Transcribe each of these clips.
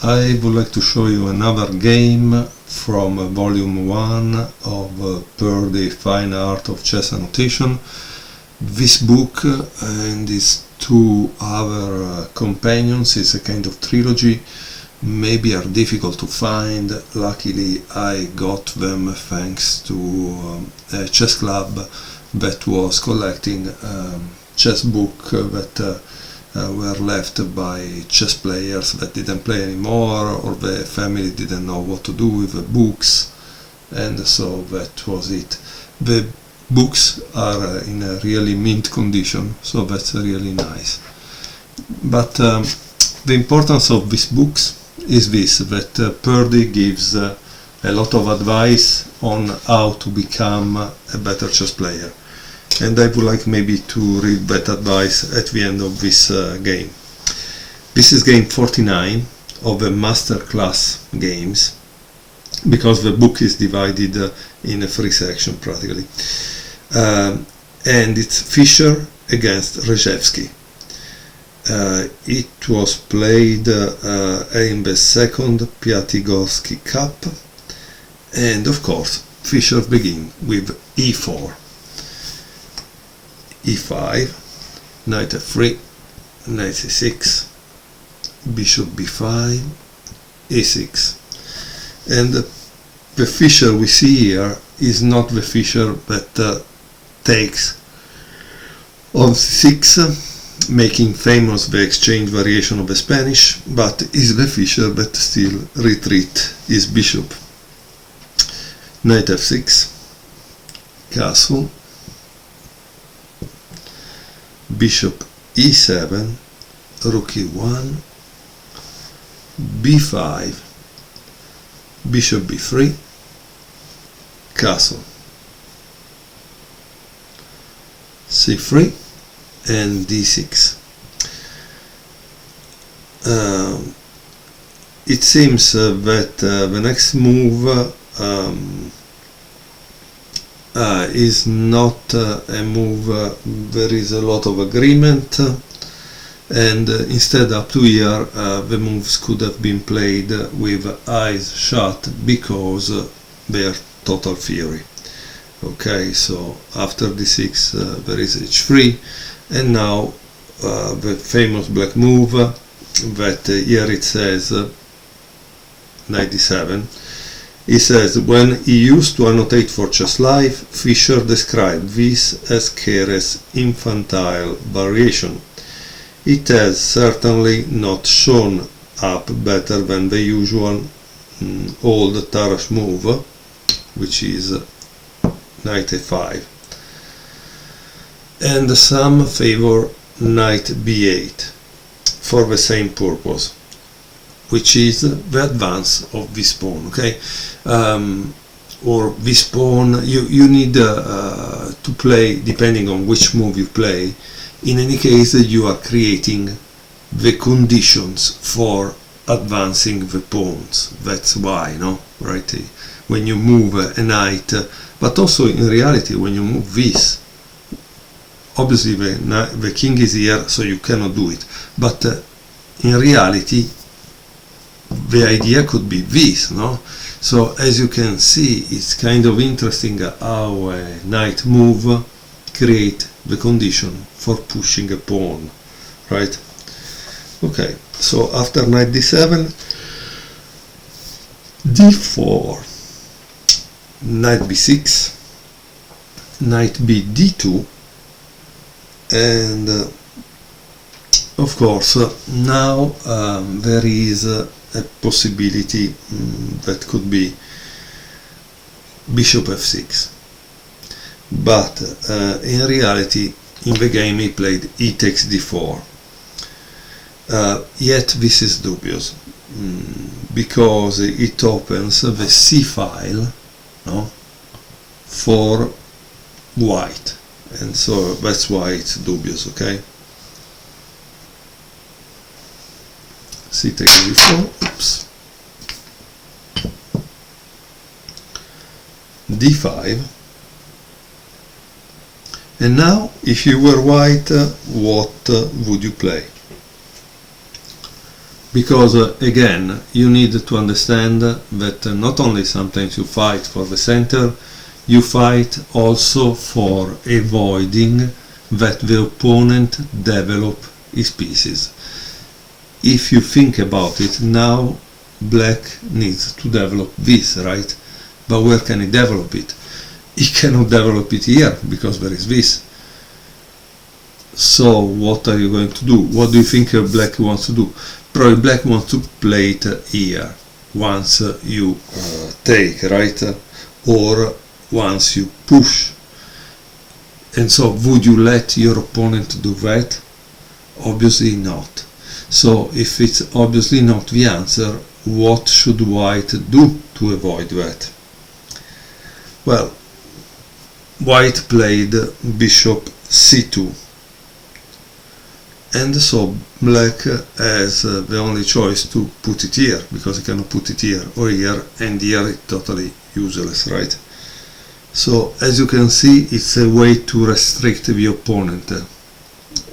I would like to show you another game from volume 1 of Purdy Fine Art of Chess Annotation. This book and its two other companions is a kind of trilogy, maybe are difficult to find. Luckily I got them thanks to a chess club that was collecting chess book that were left by chess players that didn't play anymore, or the family didn't know what to do with the books, and so that was it. The books are in a really mint condition, so that's really nice. But the importance of these books is this, that Purdy gives a lot of advice on how to become a better chess player. And I would like maybe to read that advice at the end of this game. This is game 49 of the master class games, because the book is divided in a 3 section practically. And it's Fischer against Rejewski. It was played in the second Piatigorsky Cup, and of course Fischer begins with e4. e5, knight f3, knight c6, bishop b5, a6. And the Fischer we see here is not the Fischer that takes on c6, making famous the exchange variation of the Spanish, but is the Fischer that still retreat his bishop. Knight f6, castle, bishop e7, rook e1, b5, bishop b3, castle, c3, and d6. It seems that the next move is not a move there is a lot of agreement, and instead up to here the moves could have been played with eyes shut because they are total theory. Okay, so after d6 there is h3, and now the famous black move that here it says knight d7. He says, when he used to annotate for Chess Life, Fischer described this as Keres' infantile variation. It has certainly not shown up better than the usual old Tarrasch move, which is knight a5. And some favor knight b8 for the same purpose, which is the advance of this pawn, okay? Or this pawn, you need to play, depending on which move you play. In any case, you are creating the conditions for advancing the pawns. That's why, no? Right? When you move a knight, but also in reality, when you move this, obviously the king is here, so you cannot do it. But in reality, the idea could be this, no? So as you can see, it's kind of interesting how a knight move create the condition for pushing a pawn, right? Okay, so after knight d7, d4, knight b6, knight b d2, and of course now there is a possibility that could be bishop f6, but in reality in the game he played e takes d4. Yet this is dubious because it opens the c file, no, for white, and so that's why it's dubious. Okay, c takes d4, oops, d5, and now if you were white, what would you play? because again, you need to understand that not only sometimes you fight for the center, you fight also for avoiding that the opponent develop his pieces. If you think about it, now black needs to develop this, right? But where can he develop it? He cannot develop it here because there is this. So what are you going to do? What do you think black wants to do? Probably black wants to play it here once you take, right? Or once you push. And so would you let your opponent do that? Obviously not. So if it's obviously not the answer, what should white do to avoid that? Well, white played bishop c2, and so black has the only choice to put it here, because he cannot put it here or here, and here it's totally useless, right? So as you can see, it's a way to restrict the opponent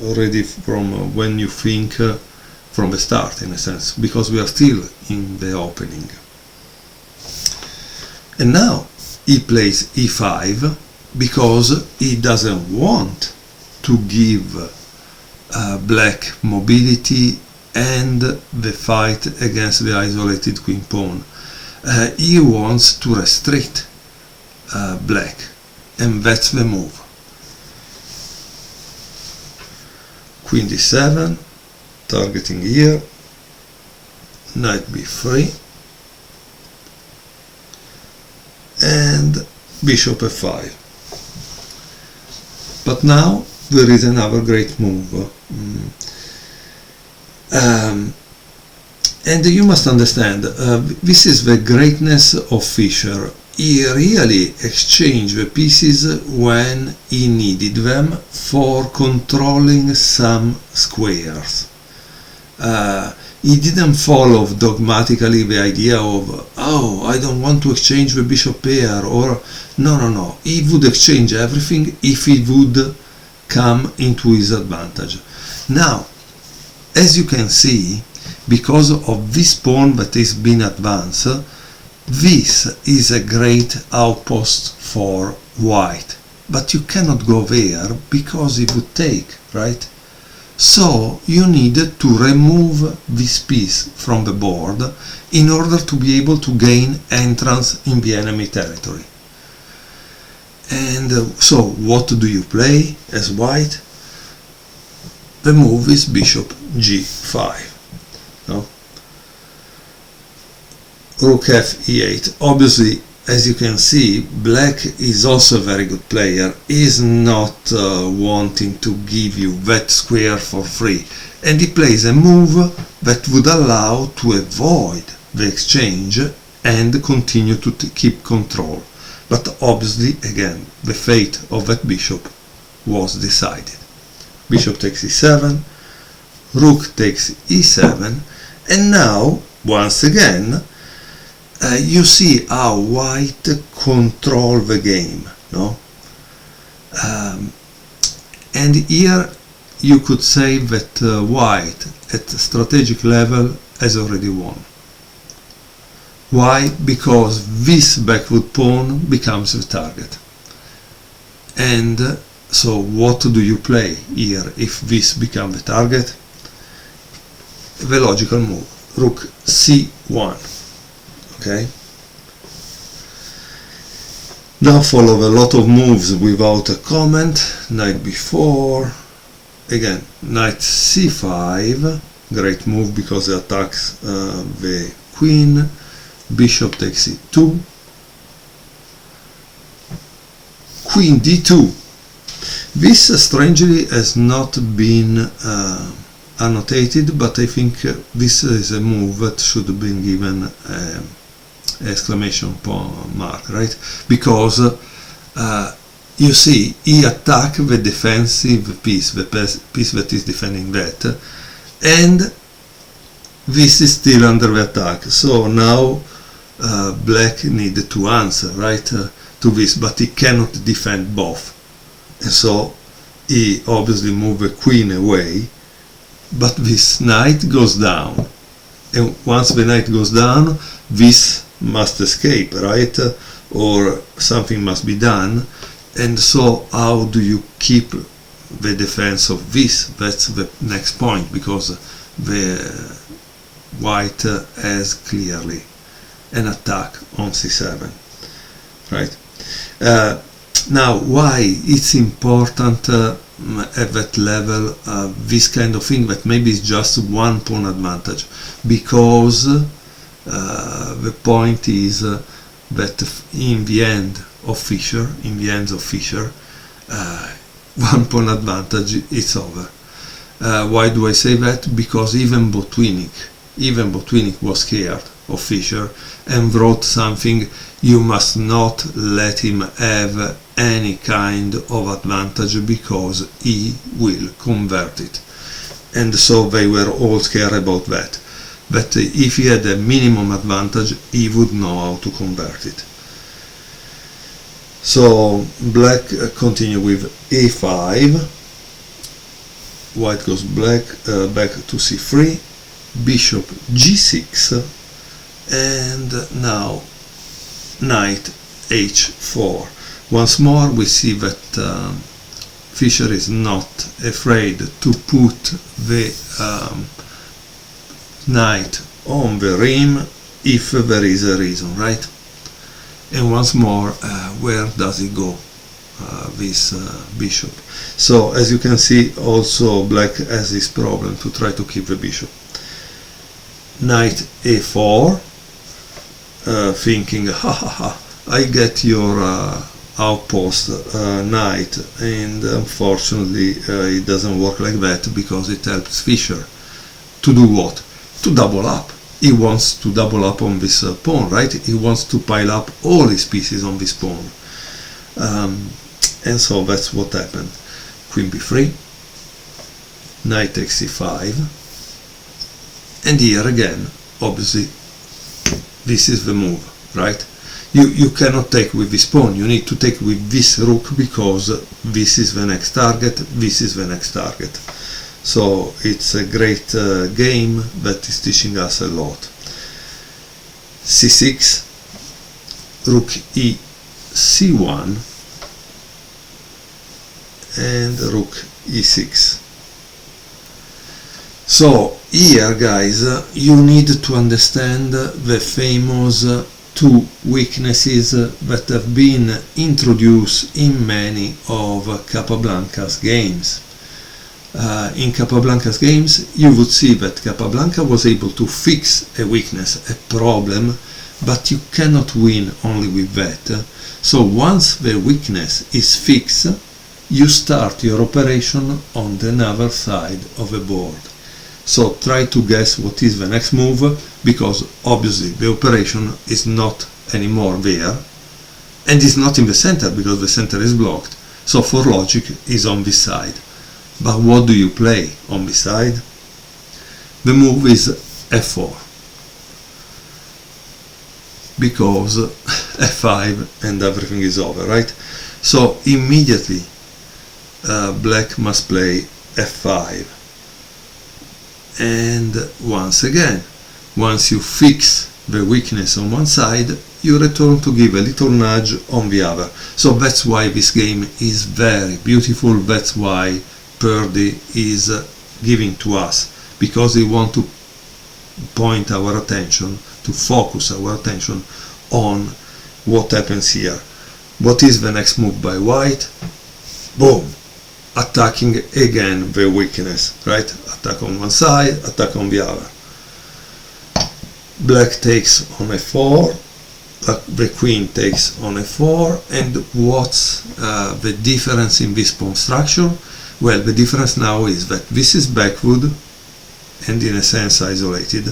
already from when you think from the start, in a sense, because we are still in the opening. And now he plays e5 because he doesn't want to give black mobility and the fight against the isolated queen pawn. He wants to restrict black, and that's the move. Queen d7, targeting here, knight b3, and bishop f5. But now there is another great move. And you must understand, this is the greatness of Fischer. He really exchanged the pieces when he needed them for controlling some squares. He didn't follow dogmatically the idea of, oh, I don't want to exchange the bishop pair, or no. He would exchange everything if he would come into his advantage. Now, as you can see, because of this pawn that is being advanced, this is a great outpost for white. But you cannot go there because it would take, right? So you need to remove this piece from the board in order to be able to gain entrance in the enemy territory. And so what do you play as white? The move is bishop g5. No? Rook f e8. Obviously, as you can see, black is also a very good player. He is not wanting to give you that square for free, and he plays a move that would allow to avoid the exchange and continue to keep control. But obviously, again, the fate of that bishop was decided. Bishop takes e7, rook takes e7, and now, once again, you see how white control the game, no? And here you could say that white at strategic level has already won. Why? Because this backward pawn becomes the target. And so what do you play here if this becomes the target? The logical move, rook c1. Okay. Now follow a lot of moves without a comment. Knight b4, again knight c5, great move because it attacks the queen. Bishop takes e2, queen d2. This strangely has not been annotated, but I think this is a move that should have been given exclamation mark, right? Because you see, he attacked the defensive piece, the piece that is defending that, and this is still under the attack. So now black needed to answer, right, to this, but he cannot defend both, and so he obviously moved the queen away, but this knight goes down, and once the knight goes down, this must escape, right? Or something must be done. And so how do you keep the defense of this? That's the next point, because the white has clearly an attack on c7, right? Now, why it's important at that level, this kind of thing that maybe is just one pawn advantage, because the point is that in the end of Fischer, one pawn advantage, it's over. Why do I say that? Because even Botwinic was scared of Fischer and wrote something: you must not let him have any kind of advantage because he will convert it. And so they were all scared about that. But if he had a minimum advantage, he would know how to convert it. So black continue with a5, white goes back to c3, bishop g6, and now knight h4. Once more we see that Fischer is not afraid to put the knight on the rim if there is a reason, right? And once more, where does he go, this bishop? So as you can see, also black has this problem to try to keep the bishop. Knight a4, thinking, I get your outpost knight, and unfortunately it doesn't work like that, because it helps Fischer to do what? To double up. He wants to double up on this pawn, right? He wants to pile up all his pieces on this pawn. And so that's what happened. Queen b3, knight takes c5, and here again, obviously, this is the move, right? You cannot take with this pawn, you need to take with this rook, because this is the next target, this is the next target. So it's a great game that is teaching us a lot. c6, rook e c1, and rook e6. So here, guys, you need to understand the famous two weaknesses that have been introduced in many of Capablanca's games. In Capablanca's games, you would see that Capablanca was able to fix a weakness, a problem, but you cannot win only with that. So once the weakness is fixed, you start your operation on the other side of the board. So try to guess what is the next move, because obviously the operation is not anymore there, and is not in the center, because the center is blocked. So for logic is on this side. But what do you play on this side? The move is f4, because f5 and everything is over, right? So immediately black must play f5. And once again, once you fix the weakness on one side, you return to give a little nudge on the other. So that's why this game is very beautiful. That's why Purdy is giving to us, because he wants to point our attention, to focus our attention on what happens here. What is the next move by white? Boom! Attacking again the weakness, right? Attack on one side, attack on the other. Black takes on f4, the queen takes on f4, and what's the difference in this pawn structure? Well, the difference now is that this is backward and in a sense isolated.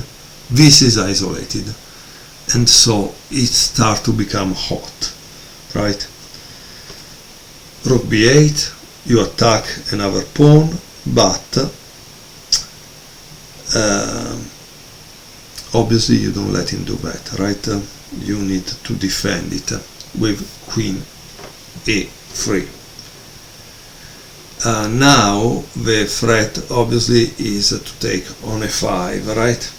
This is isolated, and so it starts to become hot, right? Rook b8, you attack another pawn, but obviously you don't let him do that, right? You need to defend it with queen a3. Now the threat obviously is to take on f5, right?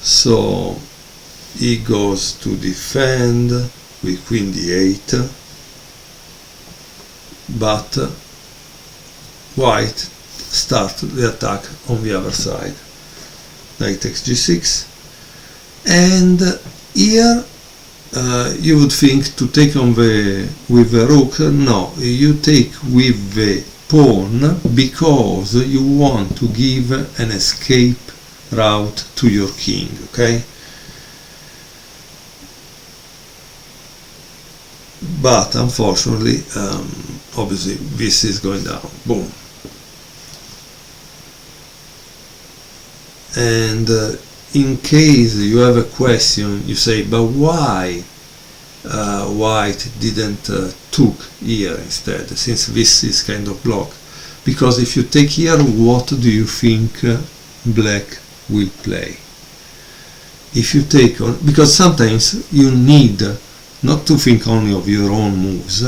So he goes to defend with queen d8, but white starts the attack on the other side. Knight takes g6, and here you would think to take on with the rook. No, you take with the pawn because you want to give an escape route to your king, okay? But unfortunately, obviously this is going down. Boom. And in case you have a question, you say, but why white didn't took here instead, since this is kind of blocked? Because if you take here, what do you think black will play? If you take on, because sometimes you need not to think only of your own moves,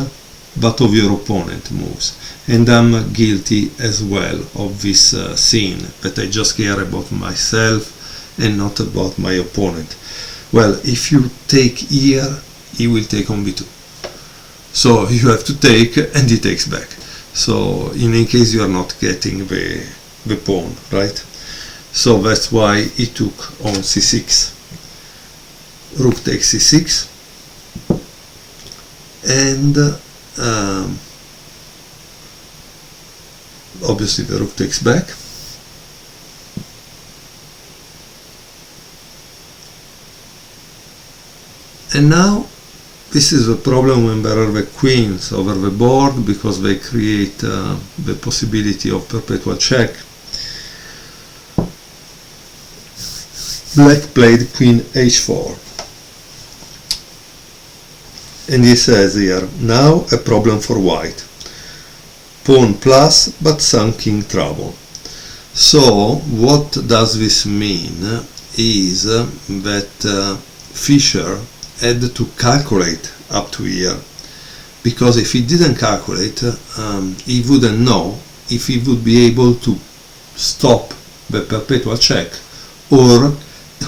but of your opponent moves. And I'm guilty as well of this scene, that I just care about myself and not about my opponent. Well, if you take here, he will take on b2. So you have to take, and he takes back. So in any case, you are not getting the pawn, right? So that's why he took on c6. Rook takes c6, and obviously the rook takes back. And now this is the problem when there are the queens over the board, because they create the possibility of perpetual check. Black played queen h4, and he says here, now a problem for white. Pawn plus, but some king trouble. So what does this mean is that Fischer had to calculate up to here, because if he didn't calculate, he wouldn't know if he would be able to stop the perpetual check, or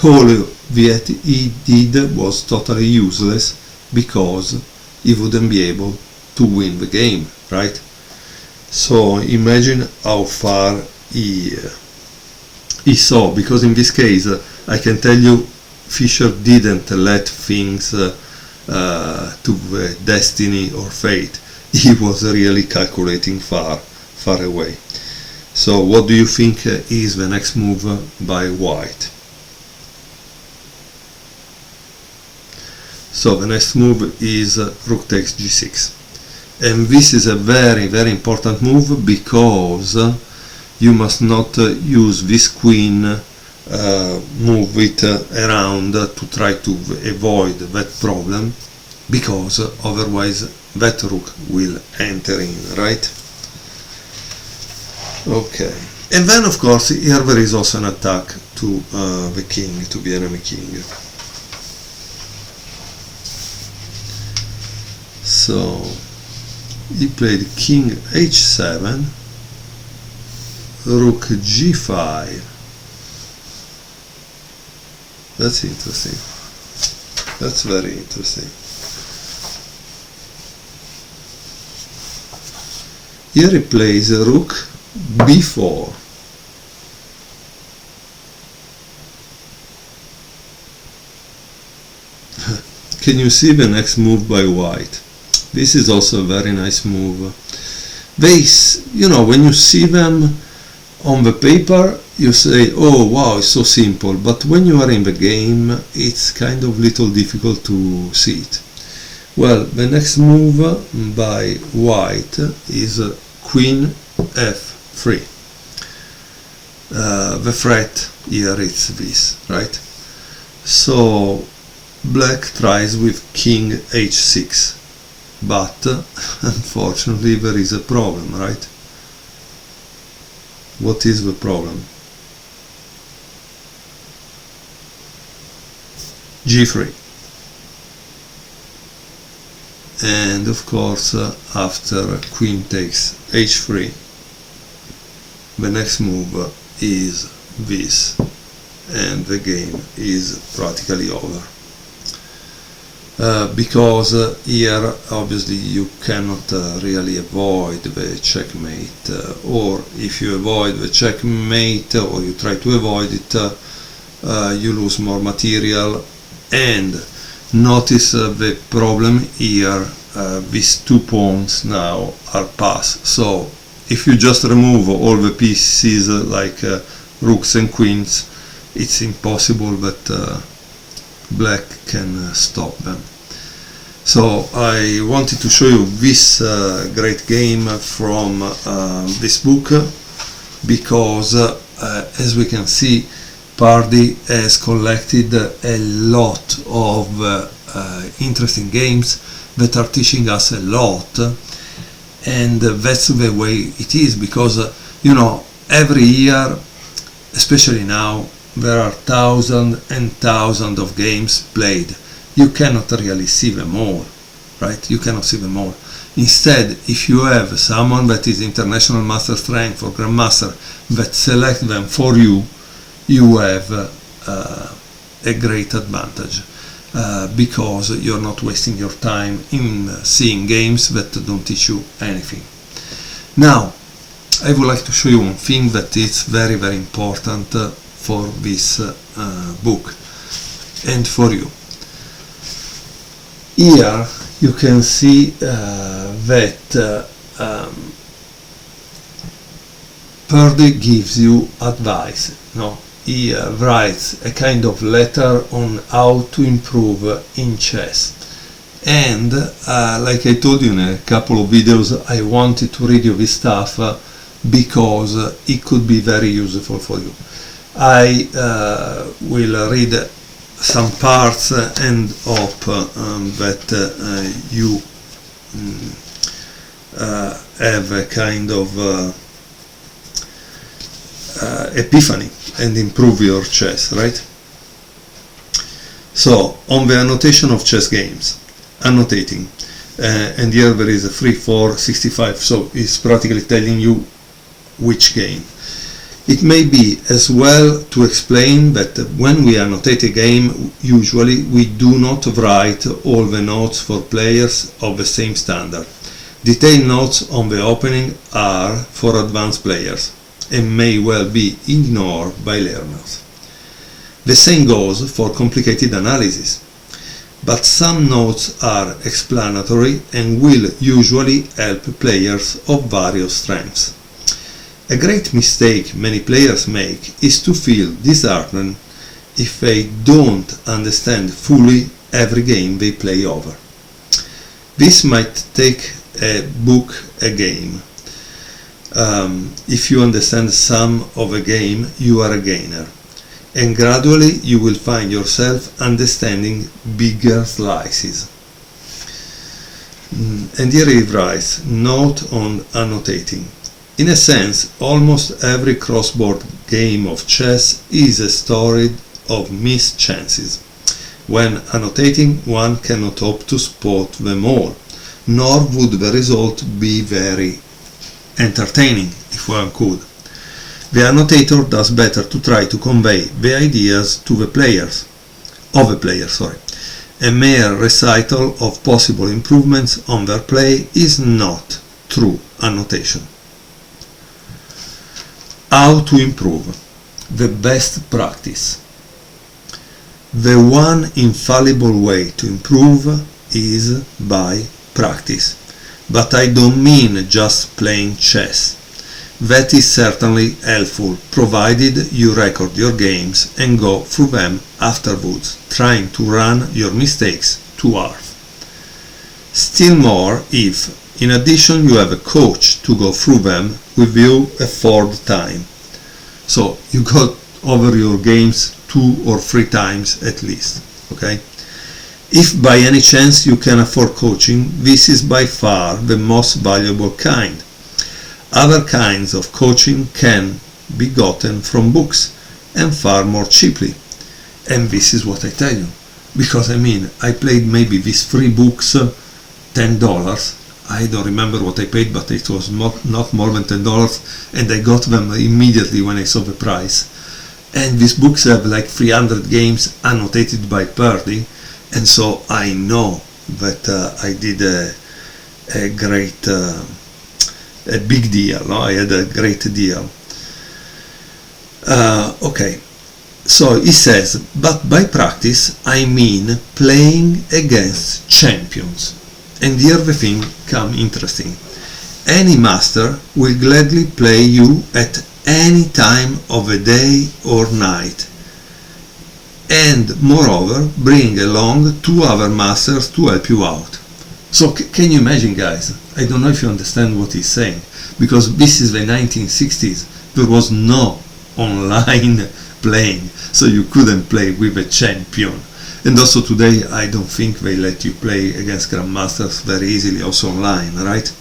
all that he did was totally useless, because he wouldn't be able to win the game, right? So imagine how far he saw, because in this case I can tell you Fischer didn't let things to destiny or fate. He was really calculating far away. So what do you think is the next move by white? So the next move is rook takes g6. And this is a very, very important move, because you must not use this queen, move it around to try to avoid that problem, because otherwise that rook will enter in, right? Okay. And then of course here there is also an attack to the king, to the enemy king. So he played king h7, rook g5. That's interesting. That's very interesting. Here he plays rook b4. Can you see the next move by white? This is also a very nice move. You know, when you see them on the paper, you say, oh wow, it's so simple, but when you are in the game, it's kind of little difficult to see it. Well, the next move by white is queen f3. The threat here is this, right? So black tries with king h6, but unfortunately there is a problem, right? What is the problem? g3. And of course, after queen takes h3, the next move is this, and the game is practically over. Because here obviously you cannot really avoid the checkmate, or if you avoid the checkmate or you try to avoid it, you lose more material. And notice the problem here, these 2 pawns now are passed, so if you just remove all the pieces like rooks and queens, it's impossible that black can stop them. So I wanted to show you this great game from this book, because as we can see, Purdy has collected a lot of interesting games that are teaching us a lot, and that's the way it is, because you know, every year, especially now, there are thousands and thousands of games played. You cannot really see them all, right? You cannot see them all. Instead, if you have someone that is international master strength or grandmaster that select them for you, you have a great advantage, because you're not wasting your time in seeing games that don't teach you anything. Now, I would like to show you one thing that is very, very important for this book and for you. Here you can see that Purdy gives you advice. No? He writes a kind of letter on how to improve in chess. And like I told you in a couple of videos, I wanted to read you this stuff because it could be very useful for you. I will read some parts and hope that you have a kind of epiphany and improve your chess, right? So, on the annotation of chess games, annotating, and here there is a 3, 4, 65, so it's practically telling you which game. It may be as well to explain that when we annotate a game, usually we do not write all the notes for players of the same standard. Detailed notes on the opening are for advanced players and may well be ignored by learners. The same goes for complicated analysis, but some notes are explanatory and will usually help players of various strengths. A great mistake many players make is to feel disheartened if they don't understand fully every game they play over. This might take a book a game. If you understand some of a game, you are a gainer, and gradually you will find yourself understanding bigger slices. And here he writes, note on annotating. In a sense, almost every crossboard game of chess is a story of missed chances. When annotating, one cannot hope to spot them all, nor would the result be very entertaining if one could. The annotator does better to try to convey the ideas to the players, A mere recital of possible improvements on their play is not true annotation. How to improve. The best practice. The one infallible way to improve is by practice. But I don't mean just playing chess. That is certainly helpful, provided you record your games and go through them afterwards, trying to run your mistakes to earth. Still more if, in addition, you have a coach to go through them with you a third time. So you go over your games 2 or 3 times at least, okay? If by any chance you can afford coaching, this is by far the most valuable kind. Other kinds of coaching can be gotten from books and far more cheaply. And this is what I tell you. Because I mean, I played maybe these 3 books, $10. I don't remember what I paid, but it was not more than $10, and I got them immediately when I saw the price. and these books have like 300 games annotated by Purdy, and so I know that I did a great, a big deal, no? I had a great deal. Okay, so he says, but by practice I mean playing against champions. And here the thing come interesting. Any master will gladly play you at any time of the day or night, and moreover bring along 2 other masters to help you out. So can you imagine, guys? I don't know if you understand what he's saying, because this is the 1960s. There was no online playing, so you couldn't play with a champion. And also today I don't think they let you play against grandmasters very easily, also online, right?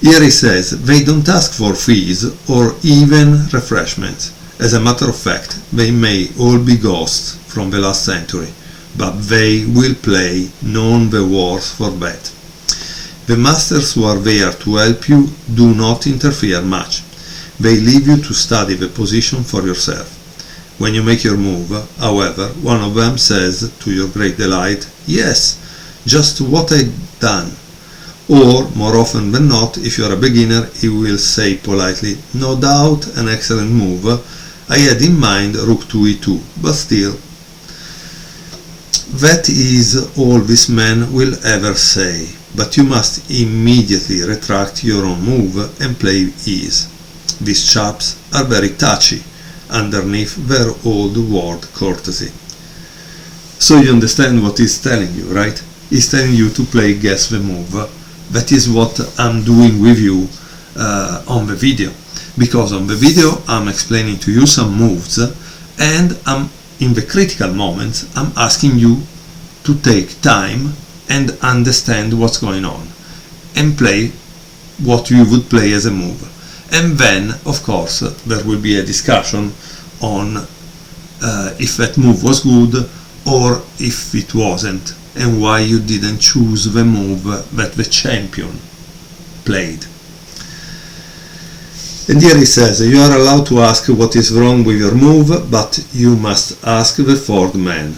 Here he says, they don't ask for fees or even refreshments. As a matter of fact, they may all be ghosts from the last century, but they will play none the worse for that. The masters who are there to help you do not interfere much. They leave you to study the position for yourself. When you make your move, however, one of them says, to your great delight, yes, just what I'd done. Or, more often than not, if you are a beginner, he will say politely, no doubt an excellent move. I had in mind rook to e2, but still. That is all this man will ever say, but you must immediately retract your own move and play ease. These chaps are very touchy underneath their old world courtesy. So you understand what he's telling you, right? He's telling you to play guess the move. That is what I'm doing with you on the video, because on the video I'm explaining to you some moves, and in the critical moments I'm asking you to take time and understand what's going on and play what you would play as a move. And then, of course, there will be a discussion on if that move was good or if it wasn't, and why you didn't choose the move that the champion played. And here he says, you are allowed to ask what is wrong with your move, but you must ask the 4th man.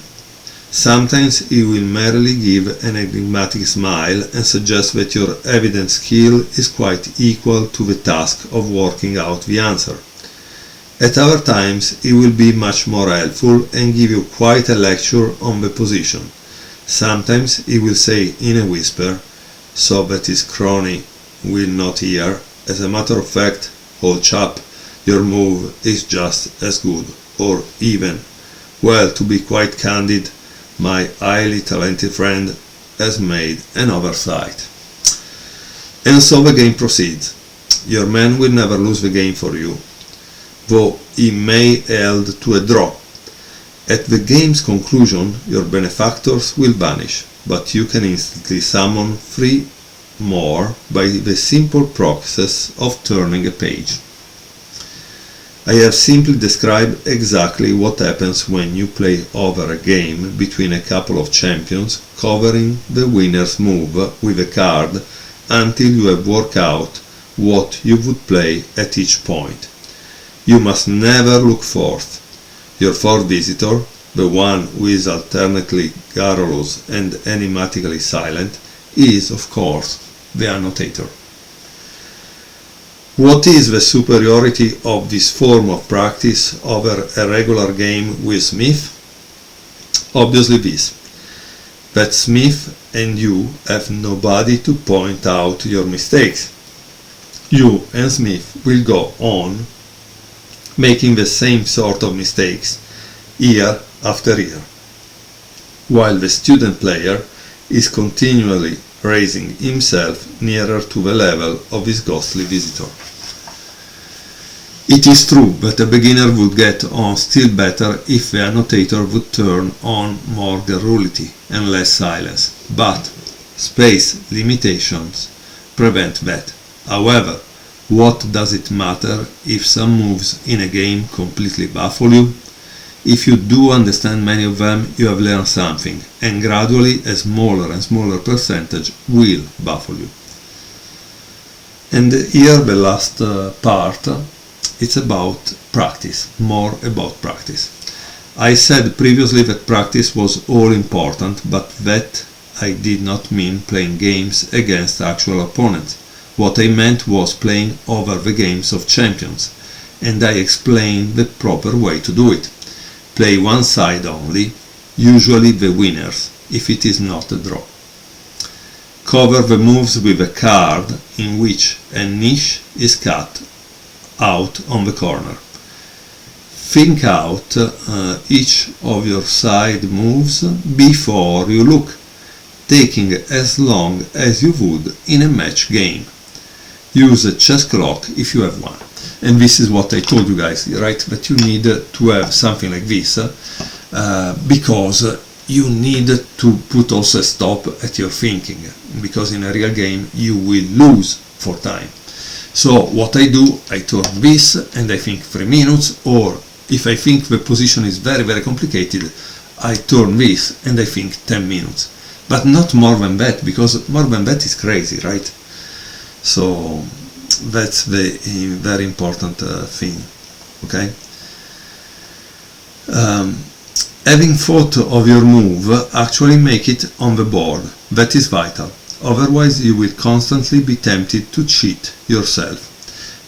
Sometimes he will merely give an enigmatic smile and suggest that your evident skill is quite equal to the task of working out the answer. At other times he will be much more helpful and give you quite a lecture on the position. Sometimes he will say in a whisper, so that his crony will not hear, as a matter of fact, old chap, your move is just as good, or even, well, to be quite candid, my highly talented friend has made an oversight. And so the game proceeds. Your man will never lose the game for you, though he may held to a draw. At the game's conclusion, your benefactors will vanish, but you can instantly summon 3 more by the simple process of turning a page. I have simply described exactly what happens when you play over a game between a couple of champions, covering the winner's move with a card until you have worked out what you would play at each point. You must never look forth. Your 4th visitor, the one who is alternately garrulous and enigmatically silent, is, of course, the annotator. What is the superiority of this form of practice over a regular game with Smith? Obviously this, that Smith and you have nobody to point out your mistakes. You and Smith will go on making the same sort of mistakes year after year, while the student player is continually raising himself nearer to the level of his ghostly visitor. It is true that a beginner would get on still better if the annotator would turn on more garrulity and less silence, but space limitations prevent that. However, what does it matter if some moves in a game completely baffle you? If you do understand many of them, you have learned something, and gradually a smaller and smaller percentage will baffle you. And here the last part It's about practice, more about practice. I said previously that practice was all important, but that I did not mean playing games against actual opponents. What I meant was playing over the games of champions, and I explained the proper way to do it. Play one side only, usually the winners, if it is not a draw. Cover the moves with a card in which a niche is cut out on the corner. Think out each of your side moves before you look, taking as long as you would in a match game. Use a chess clock if you have one. And this is what I told you guys, right? That you need to have something like this because you need to put also a stop at your thinking, because in a real game you will lose for time. So what I do, I turn this and I think 3 minutes, or if I think the position is very, very complicated, I turn this and I think 10 minutes. But not more than that, because more than that is crazy, right? So that's the very important thing, okay? Having thought of your move, actually make it on the board. That is vital. Otherwise you will constantly be tempted to cheat yourself.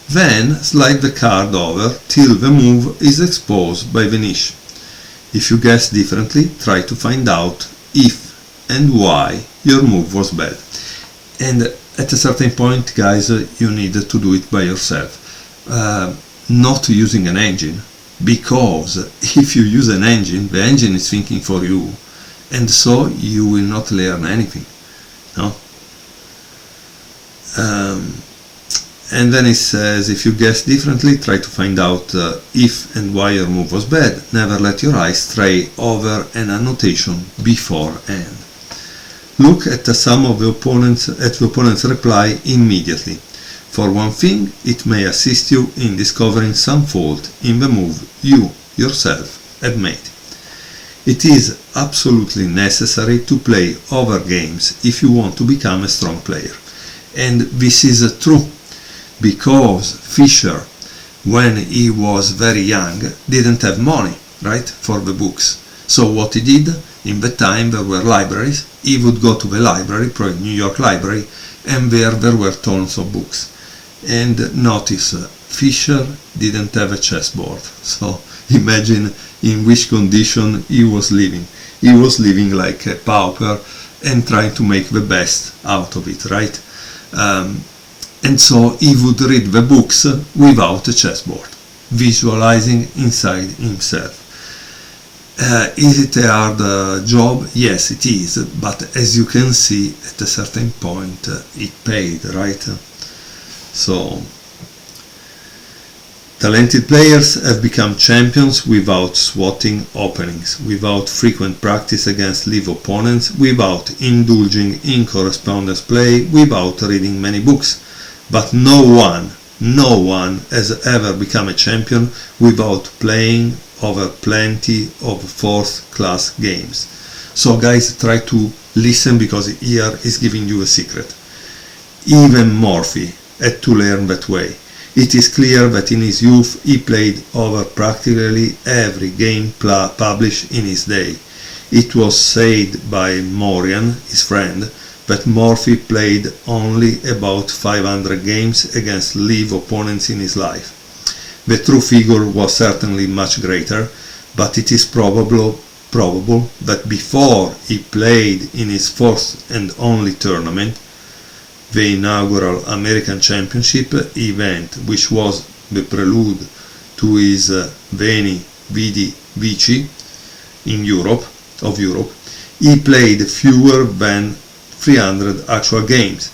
Then slide the card over till the move is exposed by the niche. If you guess differently, try to find out if and why your move was bad. And at a certain point, guys, you need to do it by yourself, not using an engine, because if you use an engine, the engine is thinking for you, and so you will not learn anything, no? And then it says, if you guess differently, try to find out if and why your move was bad. Never let your eyes stray over an annotation beforehand. Look at some of the opponent's reply immediately. For one thing, it may assist you in discovering some fault in the move you yourself have made. It is absolutely necessary to play over games if you want to become a strong player. And this is true, because Fisher, when he was very young, didn't have money, right, for the books. So what he did, in the time there were libraries, he would go to the library, probably New York Library, and there were tons of books. And notice, Fisher didn't have a chessboard, so imagine in which condition he was living. He was living like a pauper and trying to make the best out of it, right? And so he would read the books without a chessboard, visualizing inside himself. Is it a hard job? Yes, it is, but as you can see, at a certain point it paid, right? So, talented players have become champions without swatting openings, without frequent practice against live opponents, without indulging in correspondence play, without reading many books. But no one has ever become a champion without playing over plenty of fourth-class games. So guys, try to listen, because here is giving you a secret. Even Morphy had to learn that way. It is clear that in his youth he played over practically every game published in his day. It was said by Morian, his friend, that Morphy played only about 500 games against live opponents in his life. The true figure was certainly much greater, but it is probable that before he played in his fourth and only tournament, the inaugural American Championship event, which was the prelude to his Veni Vidi Vici in Europe, he played fewer than 300 actual games,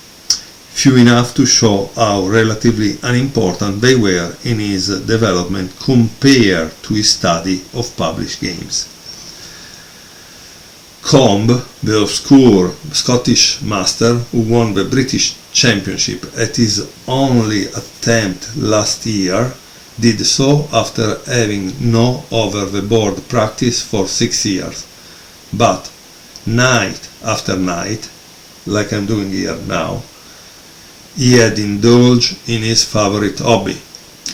few enough to show how relatively unimportant they were in his development compared to his study of published games. Combe, the obscure Scottish master who won the British Championship at his only attempt last year, did so after having no over-the-board practice for 6 years. But night after night, like I'm doing here now, he had indulged in his favorite hobby,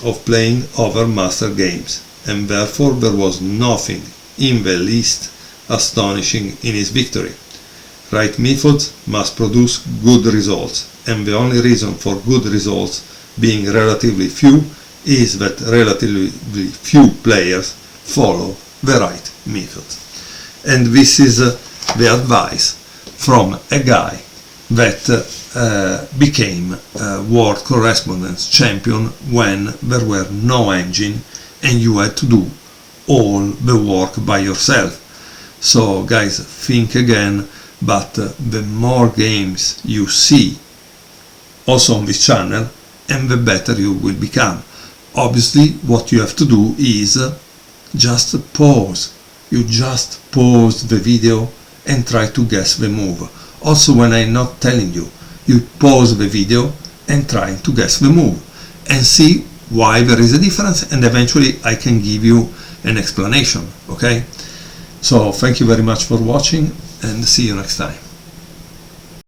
of playing over master games, and therefore there was nothing in the least astonishing in his victory. Right methods must produce good results, and the only reason for good results being relatively few is that relatively few players follow the right method. And this is the advice from a guy that became world correspondence champion when there were no engine and you had to do all the work by yourself. So guys, think again, but the more games you see also on this channel, and the better you will become. Obviously what you have to do is just pause. You just pause the video and try to guess the move. Also, when I'm not telling you, you pause the video and try to guess the move and see why there is a difference, and eventually I can give you an explanation. Okay? So thank you very much for watching and see you next time.